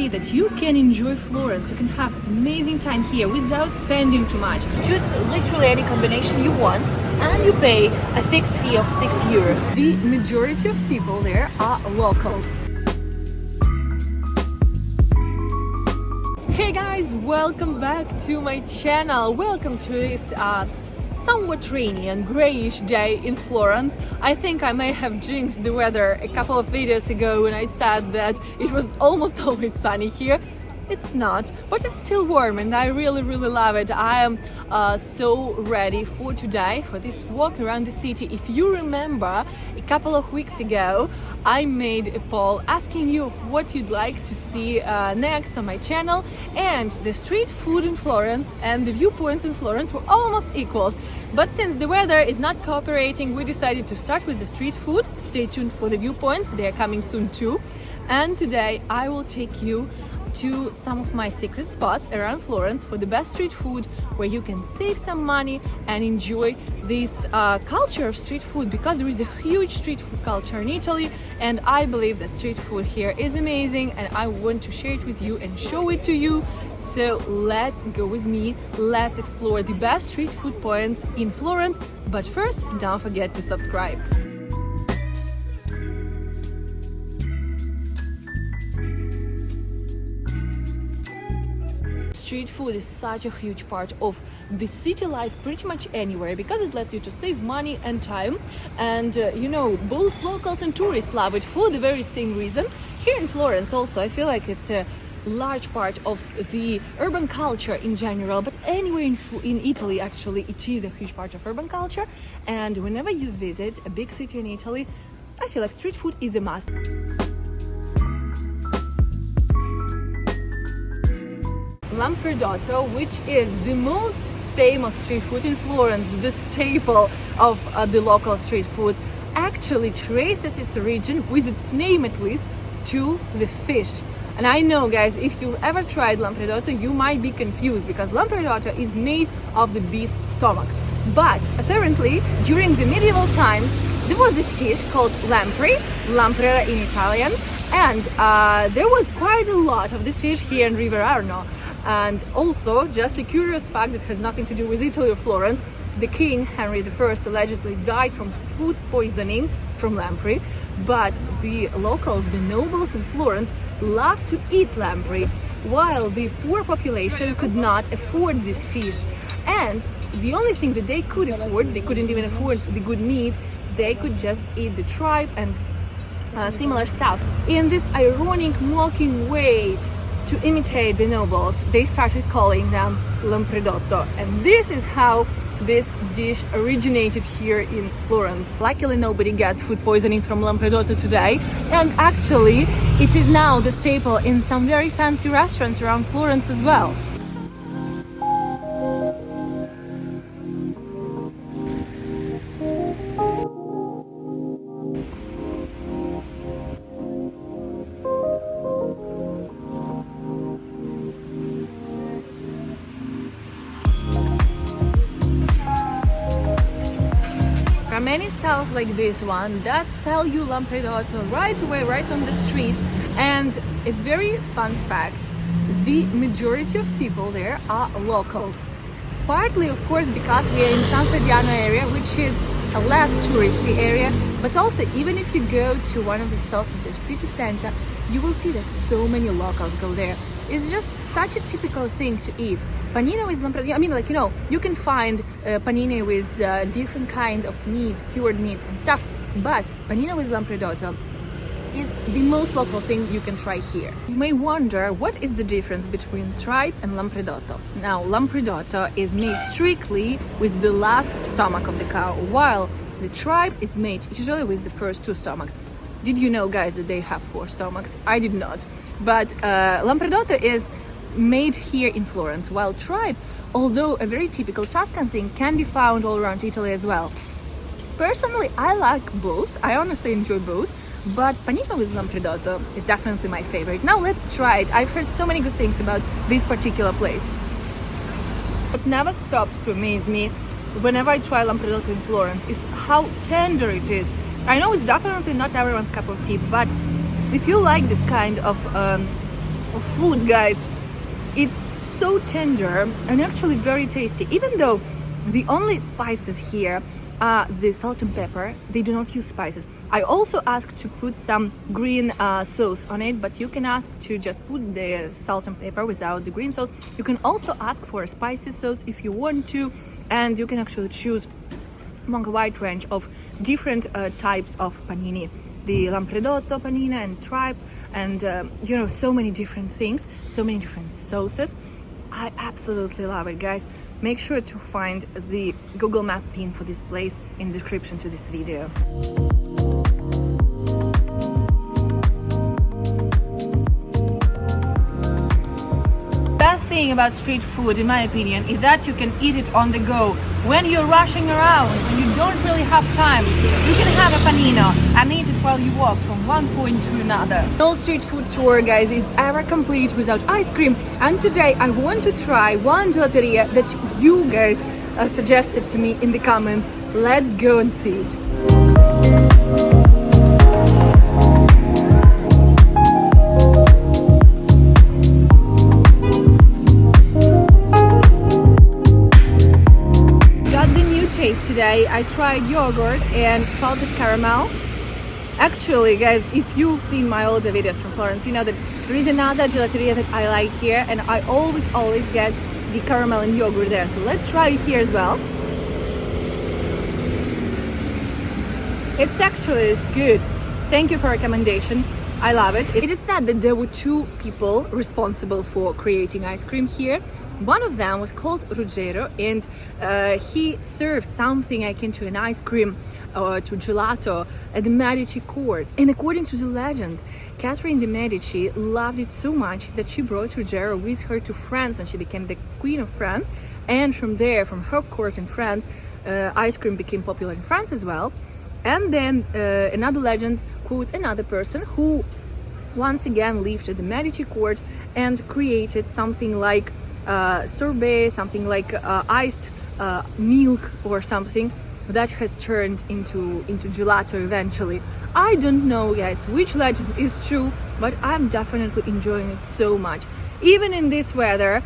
see that you can enjoy Florence, you can have amazing time here without spending too much. Choose literally any combination you want and you pay a fixed fee of €6. The majority of people there are locals. Hey guys, welcome back to my channel. Welcome to this somewhat rainy and grayish day in Florence. I think I may have jinxed the weather a couple of videos ago when I said that it was almost always sunny here. It's not, but it's still warm and I really love it. I am so ready for today, for this walk around the city. If you remember, a couple of weeks ago I made a poll asking you what you'd like to see next on my channel, and the street food in Florence and the viewpoints in Florence were almost equals. But since the weather is not cooperating, we decided to start with the street food. Stay tuned for the viewpoints, they are coming soon too. And today I will take you to some of my secret spots around Florence for the best street food, where you can save some money and enjoy this culture of street food, because there is a huge street food culture in Italy, and I believe that street food here is amazing and I want to share it with you and show it to you. So let's go with me, let's explore the best street food points in Florence. But first, don't forget to subscribe. Street food is such a huge part of the city life pretty much anywhere, because it lets you to save money and time, and you know, both locals and tourists love it for the very same reason. Here in Florence also I feel like it's a large part of the urban culture in general, but anywhere in Italy actually it is a huge part of urban culture, and whenever you visit a big city in Italy, I feel like street food is a must. Lampredotto, which is the most famous street food in Florence, the staple of the local street food, actually traces its origin, with its name at least, to the fish. And I know, guys, if you've ever tried lampredotto, you might be confused, because lampredotto is made of the beef stomach. But apparently, during the medieval times, there was this fish called lamprey in Italian, and there was quite a lot of this fish here in River Arno. And also, just a curious fact that has nothing to do with Italy or Florence, the king Henry I allegedly died from food poisoning from lamprey, but the locals, the nobles in Florence, loved to eat lamprey, while the poor population could not afford this fish. And the only thing that they could afford, they couldn't even afford the good meat, they could just eat the tripe and similar stuff. In this ironic, mocking way, to imitate the nobles, they started calling them lampredotto, and this is how this dish originated here in Florence. Luckily, nobody gets food poisoning from lampredotto today, and actually it is now the staple in some very fancy restaurants around Florence as well. Many stalls like this one that sell you lampredotto right away, right on the street. And a very fun fact, the majority of people there are locals. Partly, of course, because we are in San Frediano area, which is a less touristy area, but also even if you go to one of the stalls in the city center, you will see that so many locals go there. It's just such a typical thing to eat. Panino with lampredotto, I mean, like, you know, you can find panini with different kinds of meat, cured meats and stuff, but panino with lampredotto is the most local thing you can try here. You may wonder, what is the difference between tripe and lampredotto? Now, lampredotto is made strictly with the last stomach of the cow, while the tripe is made usually with the first two stomachs. Did you know, guys, that they have 4 stomachs? I did not. But lampredotto is made here in Florence, while tripe, although a very typical Tuscan thing, can be found all around Italy as well. Personally, I like both. I honestly enjoy both, but panino with lampredotto is definitely my favorite. Now let's try it. I've heard so many good things about this particular place. What never stops to amaze me whenever I try lampredotto in Florence is how tender it is. I know it's definitely not everyone's cup of tea, but if you like this kind of of food, guys. It's so tender and actually very tasty, even though the only spices here are the salt and pepper. They do not use spices. I also asked to put some green sauce on it, but you can ask to just put the salt and pepper without the green sauce. You can also ask for a spicy sauce if you want to, and you can actually choose among a wide range of different types of panini. The lampredotto panini and tripe, and you know, so many different things, so many different sauces. I absolutely love it, guys. Make sure to find the Google Map pin for this place in the description to this video. Best thing about street food, in my opinion, is that you can eat it on the go. When you're rushing around, when you don't really have time, you can have a panino and eat it while you walk from one point to another. No street food tour, guys, is ever complete without ice cream. And today I want to try one gelateria that you guys suggested to me in the comments. Let's go and see it. Today I tried yogurt and salted caramel. Actually, guys, if you've seen my older videos from Florence, you know that there is another gelateria that I like here, and I always get the caramel and yogurt there. So let's try it here as well. It's actually good. Thank you for recommendation. I love it. It is said that there were two people responsible for creating ice cream here. One of them was called Ruggero, and he served something akin to an ice cream or to gelato at the Medici court. And according to the legend, Catherine de' Medici loved it so much that she brought Ruggero with her to France when she became the Queen of France. And from there, from her court in France, ice cream became popular in France as well. And then another legend quotes another person who once again lived at the Medici court and created something like sorbet, something like iced milk or something that has turned into gelato eventually. I don't know, guys, which legend is true, but I'm definitely enjoying it so much. Even in this weather,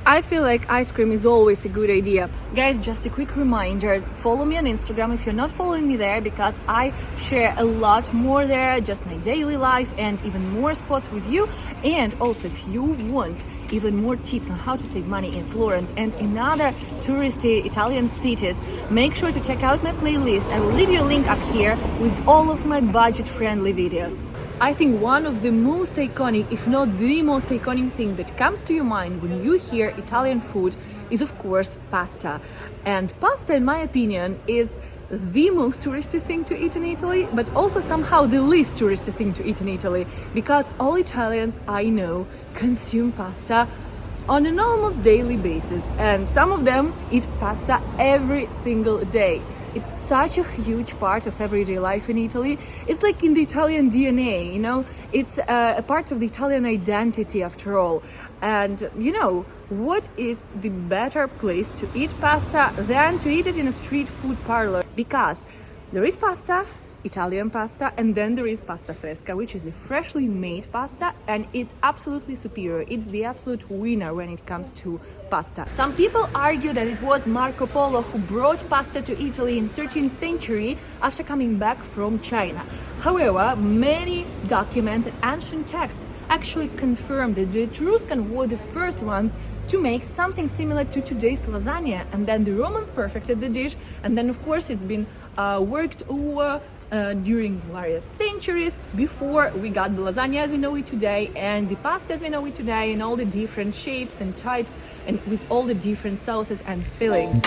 I feel like ice cream is always a good idea. Guys, just a quick reminder, follow me on Instagram if you're not following me there, because I share a lot more there, just my daily life and even more spots with you. And also, if you want even more tips on how to save money in Florence and in other touristy Italian cities, make sure to check out my playlist. I will leave you a link up here with all of my budget-friendly videos. I think one of the most iconic, if not the most iconic thing that comes to your mind when you hear Italian food is, of course, pasta. And pasta, in my opinion, is the most touristy thing to eat in Italy, but also somehow the least touristy thing to eat in Italy, because all Italians I know consume pasta on an almost daily basis, and some of them eat pasta every single day. It's such a huge part of everyday life in Italy. It's like in the Italian DNA, you know? It's a part of the Italian identity after all. And you know, what is the better place to eat pasta than to eat it in a street food parlor? Because there is pasta, Italian pasta, and then there is pasta fresca, which is a freshly made pasta, and it's absolutely superior. It's the absolute winner when it comes to pasta. Some people argue that it was Marco Polo who brought pasta to Italy in 13th century after coming back from China. However, many documents and ancient texts actually confirm that the Etruscans were the first ones to make something similar to today's lasagna, and then the Romans perfected the dish, and then of course it's been worked over during various centuries before we got the lasagna as we know it today, and the pasta as we know it today, and all the different shapes and types, and with all the different sauces and fillings.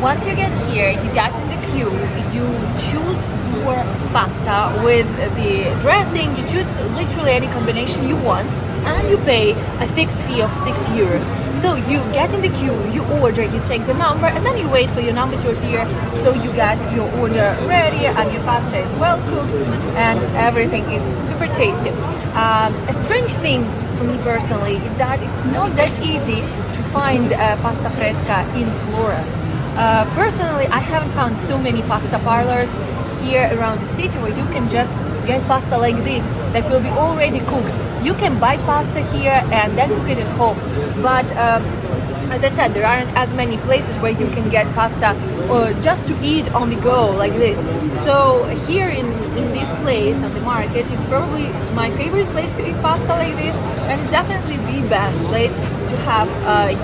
Once you get here, you get in the queue, you choose your pasta with the dressing, you choose literally any combination you want, and you pay a fixed fee of €6. So you get in the queue, you order, you take the number, and then you wait for your number to appear, so you get your order ready and your pasta is well cooked and everything is super tasty. A strange thing for me personally is that it's not that easy to find pasta fresca in Florence. Personally, I haven't found so many pasta parlors here around the city where you can just get pasta like this that will be already cooked. You can buy pasta here and then cook it at home, but as I said, there aren't as many places where you can get pasta just to eat on the go like this. So here in this place on the market is probably my favorite place to eat pasta like this, and it's definitely the best place to have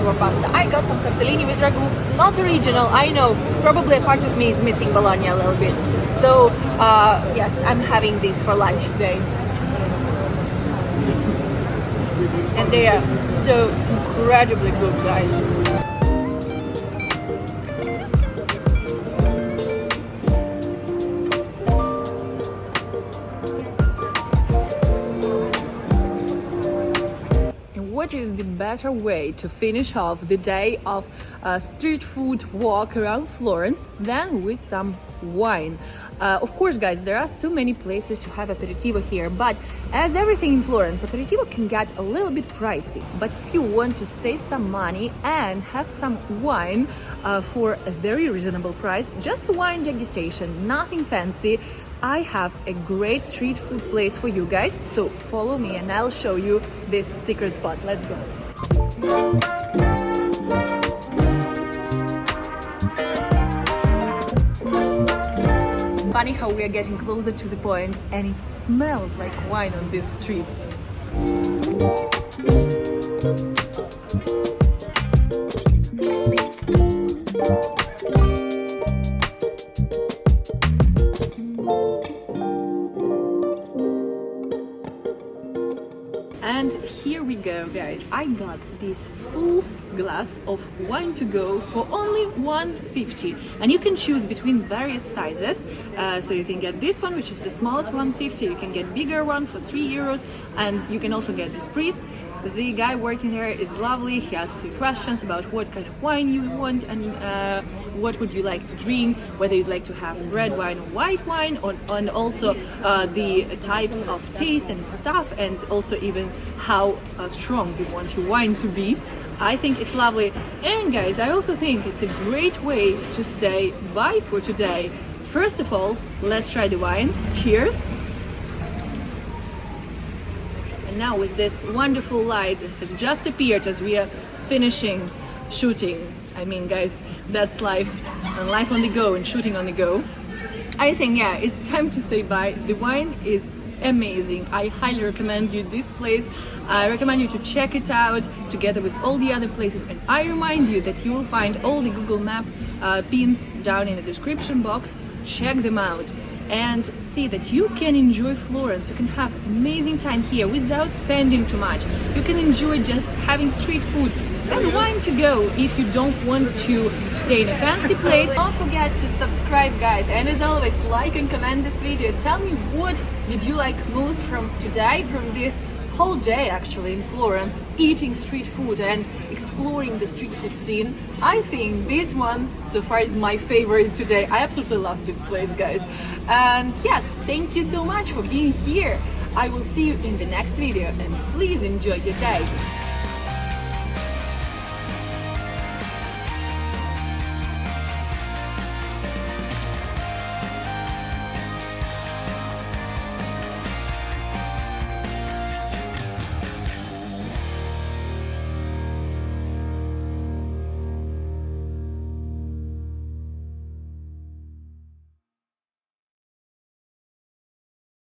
your pasta. I got some tortellini with ragu, not original, I know, probably a part of me is missing Bologna a little bit. So yes, I'm having this for lunch today. And they are so incredibly good, guys. What is the better way to finish off the day of a street food walk around Florence than with some wine? Of course, guys, there are so many places to have aperitivo here, but as everything in Florence, aperitivo can get a little bit pricey. But if you want to save some money and have some wine for a very reasonable price, just a wine degustation, nothing fancy, I have a great street food place for you guys. So follow me and I'll show you this secret spot. Let's go. Funny how we are getting closer to the point and it smells like wine on this street. And here we go, guys. I got this full glass of wine to go for only €1.50, and you can choose between various sizes. So you can get this one, which is the smallest, €1.50. You can get bigger one for €3, and you can also get the spritz. The guy working there is lovely. He asks you questions about what kind of wine you want and what would you like to drink, whether you'd like to have red wine or white wine, and also the types of taste and stuff, and also even how strong you want your wine to be. I think it's lovely. And guys, I also think it's a great way to say bye for today. First of all, let's try the wine. Cheers. Now with this wonderful light that has just appeared as we are finishing shooting, I mean, guys, that's life, and life on the go and shooting on the go. I think, yeah, it's time to say bye. The wine is amazing. I highly recommend you this place. I recommend you to check it out together with all the other places, and I remind you that you will find all the Google Map pins down in the description box. Check them out and see that you can enjoy Florence. You can have amazing time here without spending too much. You can enjoy just having street food and wine to go if you don't want to stay in a fancy place. Don't forget to subscribe, guys, and as always, like and comment this video. Tell me what did you like most from today, from this whole day actually in Florence, eating street food and exploring the street food scene. I think this one so far is my favorite today. I absolutely love this place, guys. And yes, thank you so much for being here. I will see you in the next video, and please enjoy your day.